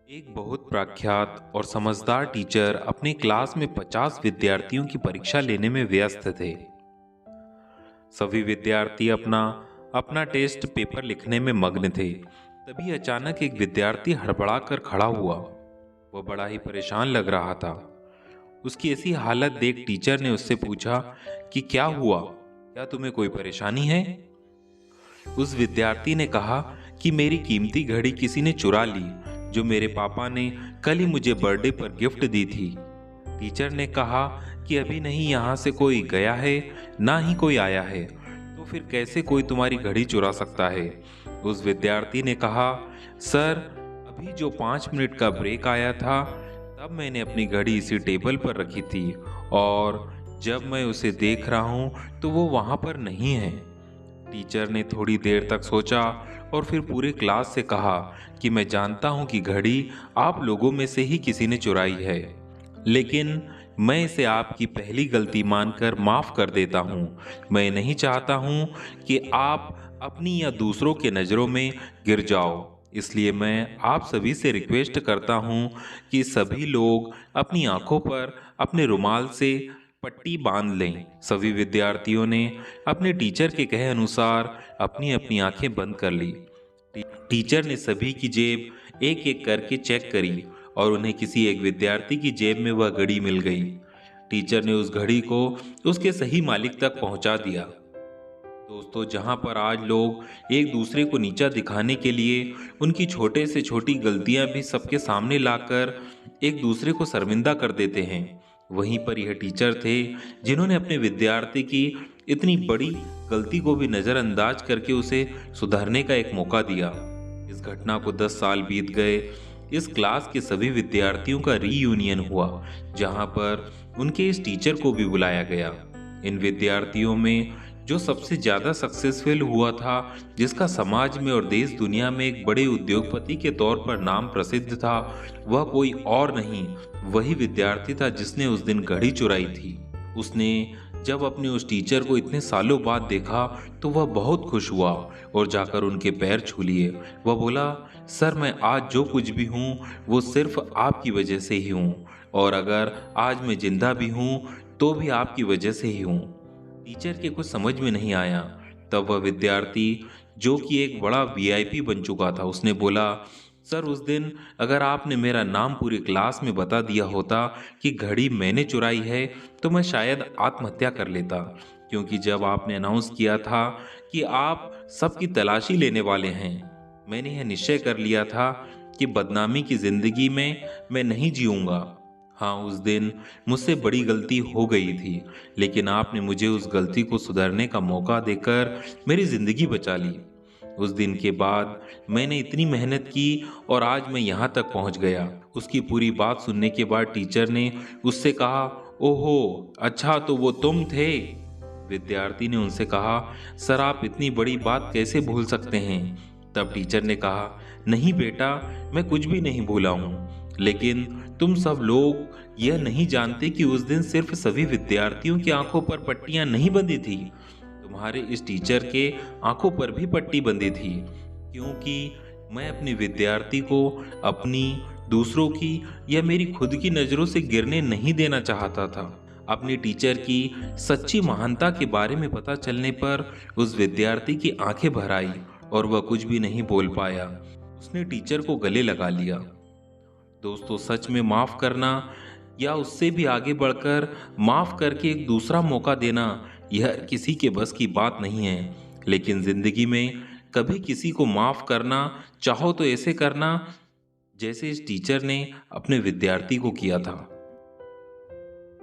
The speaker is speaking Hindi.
एक बहुत प्रख्यात और समझदार टीचर अपनी क्लास में 50 विद्यार्थियों की परीक्षा लेने में व्यस्त थे। सभी विद्यार्थी अपना अपना टेस्ट पेपर लिखने में मग्न थे। तभी अचानक एक विद्यार्थी हड़बड़ाकर खड़ा हुआ। वह बड़ा ही परेशान लग रहा था। उसकी ऐसी हालत देख टीचर ने उससे पूछा कि क्या हुआ, क्या तुम्हें कोई परेशानी है? उस विद्यार्थी ने कहा कि मेरी कीमती घड़ी किसी ने चुरा ली, जो मेरे पापा ने कल ही मुझे बर्थडे पर गिफ्ट दी थी। टीचर ने कहा कि अभी नहीं यहाँ से कोई गया है, ना ही कोई आया है, तो फिर कैसे कोई तुम्हारी घड़ी चुरा सकता है? उस विद्यार्थी ने कहा, सर, अभी जो 5 मिनट का ब्रेक आया था, तब मैंने अपनी घड़ी इसी टेबल पर रखी थी और जब मैं उसे देख रहा हूँ तो वो वहाँ पर नहीं है। टीचर ने थोड़ी देर तक सोचा और फिर पूरे क्लास से कहा कि मैं जानता हूं कि घड़ी आप लोगों में से ही किसी ने चुराई है, लेकिन मैं इसे आपकी पहली गलती मानकर माफ कर देता हूं। मैं नहीं चाहता हूं कि आप अपनी या दूसरों के नज़रों में गिर जाओ। इसलिए मैं आप सभी से रिक्वेस्ट करता हूं कि सभी लोग अपनी आंखों पर अपने रुमाल से पट्टी बांध लें। सभी विद्यार्थियों ने अपने टीचर के कहे अनुसार अपनी अपनी आंखें बंद कर ली। टीचर ने सभी की जेब एक एक करके चेक करी और उन्हें किसी एक विद्यार्थी की जेब में वह घड़ी मिल गई। टीचर ने उस घड़ी को उसके सही मालिक तक पहुंचा दिया। दोस्तों, जहां पर आज लोग एक दूसरे को नीचा दिखाने के लिए उनकी छोटे से छोटी गलतियां भी सबके सामने लाकर एक दूसरे को शर्मिंदा कर देते हैं, वहीं पर यह टीचर थे जिन्होंने अपने विद्यार्थी की इतनी बड़ी गलती को भी नज़रअंदाज करके उसे सुधारने का एक मौका दिया। इस घटना को 10 साल बीत गए। इस क्लास के सभी विद्यार्थियों का रीयूनियन हुआ, जहां पर उनके इस टीचर को भी बुलाया गया। इन विद्यार्थियों में जो सबसे ज्यादा सक्सेसफुल हुआ था, जिसका समाज में और देश दुनिया में एक बड़े उद्योगपति के तौर पर नाम प्रसिद्ध था, वह कोई और नहीं, वही विद्यार्थी था जिसने उस दिन घड़ी चुराई थी। उसने जब अपने उस टीचर को इतने सालों बाद देखा तो वह बहुत खुश हुआ और जाकर उनके पैर छू लिए। वह बोला, सर, मैं आज जो कुछ भी हूँ वो सिर्फ आपकी वजह से ही हूँ, और अगर आज मैं जिंदा भी हूँ तो भी आपकी वजह से ही हूँ। टीचर के कुछ समझ में नहीं आया। तब वह विद्यार्थी, जो कि एक बड़ा वीआईपी बन चुका था, उसने बोला, सर, उस दिन अगर आपने मेरा नाम पूरी क्लास में बता दिया होता कि घड़ी मैंने चुराई है तो मैं शायद आत्महत्या कर लेता, क्योंकि जब आपने अनाउंस किया था कि आप सबकी तलाशी लेने वाले हैं, मैंने यह निश्चय कर लिया था कि बदनामी की जिंदगी में मैं नहीं जीऊंगा। हाँ, उस दिन मुझसे बड़ी गलती हो गई थी, लेकिन आपने मुझे उस गलती को सुधारने का मौका देकर मेरी जिंदगी बचा ली। उस दिन के बाद मैंने इतनी मेहनत की और आज मैं यहाँ तक पहुँच गया। उसकी पूरी बात सुनने के बाद टीचर ने उससे कहा, ओहो, अच्छा तो वो तुम थे? विद्यार्थी ने उनसे कहा, सर, आप इतनी बड़ी बात कैसे भूल सकते हैं? तब टीचर ने कहा, नहीं बेटा, मैं कुछ भी नहीं भूला हूँ, लेकिन तुम सब लोग यह नहीं जानते कि उस दिन सिर्फ सभी विद्यार्थियों की आंखों पर पट्टियां नहीं बंधी थी, तुम्हारे इस टीचर के आंखों पर भी पट्टी बंधी थी, क्योंकि मैं अपने विद्यार्थी को अपनी, दूसरों की या मेरी खुद की नज़रों से गिरने नहीं देना चाहता था। अपने टीचर की सच्ची महानता के बारे में पता चलने पर उस विद्यार्थी की आंखें भर आई और वह कुछ भी नहीं बोल पाया। उसने टीचर को गले लगा लिया। दोस्तों, सच में माफ करना या उससे भी आगे बढ़कर माफ करके एक दूसरा मौका देना, यह किसी के बस की बात नहीं है, लेकिन जिंदगी में कभी किसी को माफ करना चाहो तो ऐसे करना जैसे इस टीचर ने अपने विद्यार्थी को किया था।